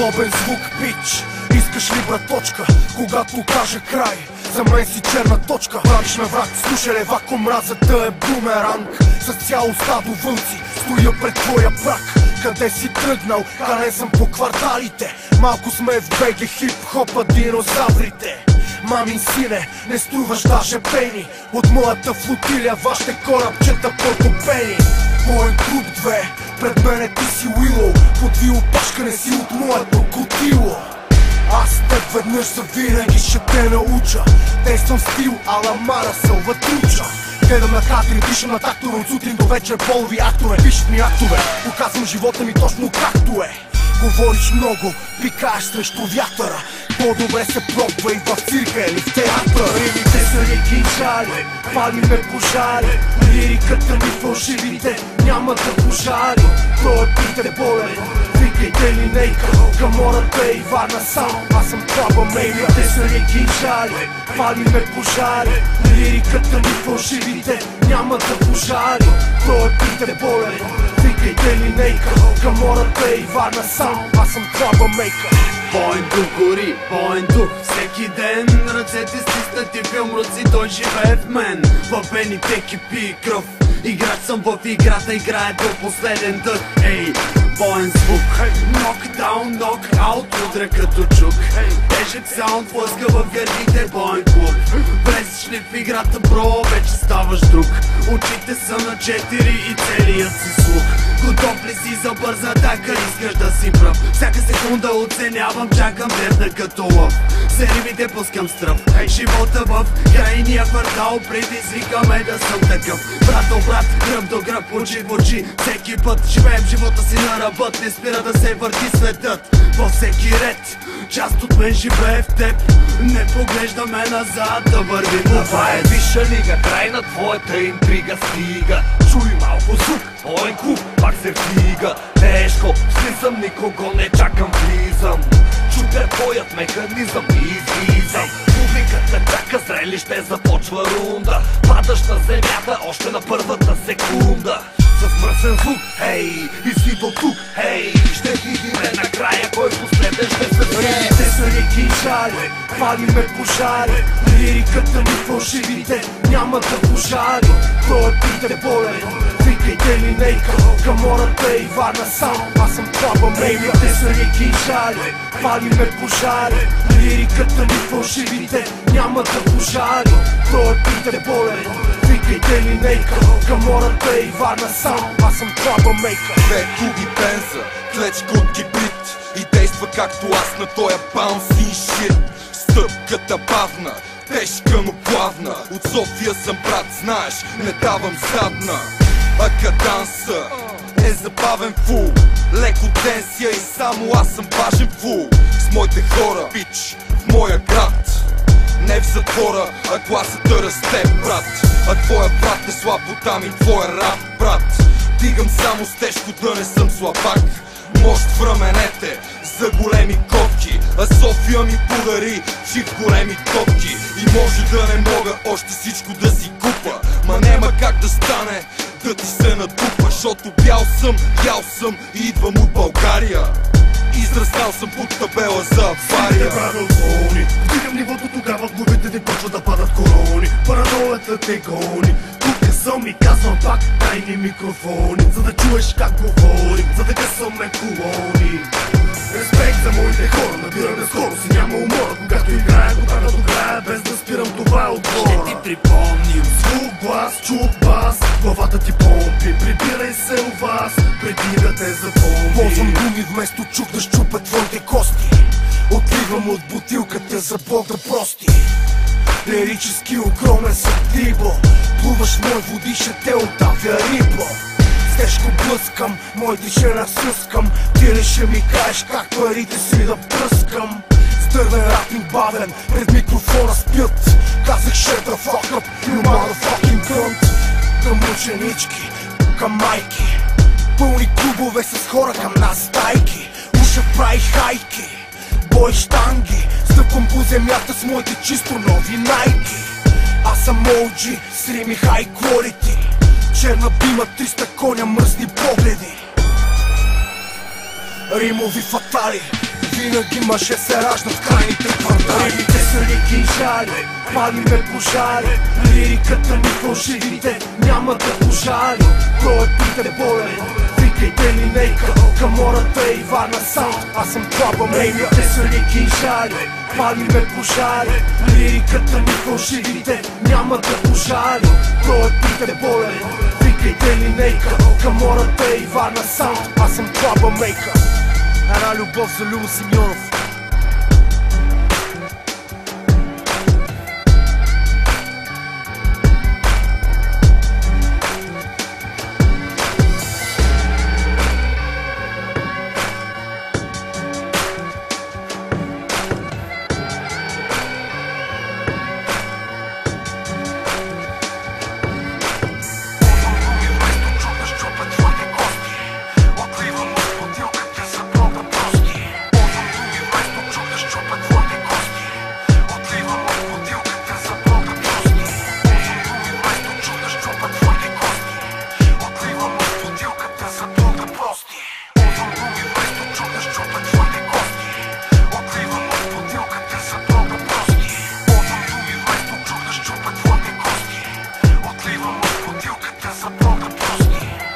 Злобен звук, бич. Искаш ли браточка, когато кажа край? За мен си черна точка. Правиш ме враг, слушай левако, мразата е бумеранг. С цяло стадо вълци стоя пред твоя прак. Къде си тръгнал? Канен съм по кварталите. Малко сме в беге, хип-хопа, динозаврите. Мамин сине, не струваш даже пени. От моята флотилия вашите корабчета потопени. Боен клуб 2, пред мене ти си Уилоу. Подви опашка, не си от моето котило. Аз теб веднъж завинаги ще те науча. Действам стил ала Мара Салватруча. Гледам на кадри, пишам на тактове. От сутрин до вечер полови актове. Пишат ми актове, показвам живота ми точно както е. Говориш много, пикаеш срещу вятъра. По-добре се пробва и в цирка или в театъра. Римите са реки жали, пали ме пожари. Лириката ми фалшивите няма да пожари. Той е Питер болен, викайте линейка. Камората и Варна сам, аз съм клаба мейка. Римите са реки жали, пали ме пожари. Лириката ми фалшивите няма да пожари. Той е Питер болен, викайте линейка. Камората и Варна сам, аз съм клаба мейка. Боен дух гори, боен дух всеки ден. Ръцете стиснати в юмруци, той живее в мен. В вените кипи кръв. Играч съм в играта, играе до последен дъх. Ей, боен звук, нокдаун, нокаут, удря като чук. Тежък саунд, плъска в гърдите, боен клуб. Влезеш ли в играта, бро, вече ставаш друг. Очите са на 4 и целият си слух. Готов ли си за бърза атака, искаш да си пръв. Всяка секунда оценявам, чакам дебна като лъв. За римите пускам стръв, живота в крайния квартал предизвикаме да съм такъв. Брат до брат, гръб до гръб, очи в очи. Всеки път живеем живота си на ръбът. Не спира да се върти светът във всеки ред. Част от мен живее в теб. Не поглеждаме назад, да вървим напред. Това е висша лига, край на твоята интрига стига. Чуй малко звук, боен клуб, пак се вдига. Тежко, слизам, никого не чакам, влизам. Чудя твоят механизъм и излизам. Публиката чака зрелище, започва рунда. Падаш на земята още на първата секунда. С мръсен звук, хей, и си до тук, хей. Ще видиме накрая кой последен ще се взе. Римите са реки жали, пали ме пожари. Лириката ми фалшивите няма да пожари. Той е Питер болен, викайте линейка. Камората и Варна сам, аз съм клаба мейка. Римите са реки жали, пали ме пожари. Лириката ми фалшивите няма да пожари. Той е Питер болен, викайте линейка. Камората и Варна сам, аз съм клаба мейка. Две куби бенза, клечка от гибрид. И действа както аз на тоя баунси шит. Стъпката бавна, тежка но плавна. От София съм брат, знаеш, не давам задна. А каданса е забавен фул. Леко денсия и само аз съм важен фул. С моите хора, бич, в моя град. Не в затвора, а класата расте, брат. А твоя брат е слабота ми, твоя рап, брат. Дигам само с тежко, да не съм слабак. Мощ в раменете за големи котки. А София ми подари чип големи топки. И може да не мога още всичко да си купа. Ма нема как да стане да ти се натупа. Защото бял съм, ял съм и идвам от България. Израстал съм под табела за авария. Правил клоуни, вдигам нивото, тогава в главите ти почва да падат корони. Параноята те гони, тук съм и казвам пак тайни микрофони. За да чуеш как говорим, за да късаме колони. Респект за моите хора, набираме скоро си, няма умора. Когато играя, го правя до края, без да спирам, това е отбора. Ще ти припомним звук, глас, чук, бас, главата ти помпи. Прибирай се у вас, преди да те запомни. Ползвам думи вместо чук да щупа твоите кости. Отливам от бутилката за Бог да прости. Лирически огромен съм Тибо. Плуваш в мой води, ще те отдавя рибо. С тежко блъскам, моите ще разсъскам. Ти ли ще ми кажеш как парите си да пръскам. Стървен рапинг бавен, пред микрофона спят. Казах shut the fuck up, you motherfucking cunt. Към ученички, към майки. Пълни клубове с хора към нас стайки. Уша прави хайки, бой штанги. Стъпвам по земята с моите чисто нови найки. Аз съм OG, с рими high quality. Черна бима, 300 коня, мръсни погледи. Римови фатали, Винаги мъже се раждат в крайните квартали. Римите са ли кинжали, палиме пожари. Лириката ни фалшивите няма да пожали. Той е болен, викайте линейка. Камората е Ивана Саунд, аз съм Troublemaker. Римите са ли кинжали, палиме пожари. Лириката ни фалшивите няма да пожали. Той е болен, викайте линейка. Камората е Ивана Саунд, аз съм Troublemaker. Една любов за Любо Симеонов. Отливам от бутилката за Бога прости.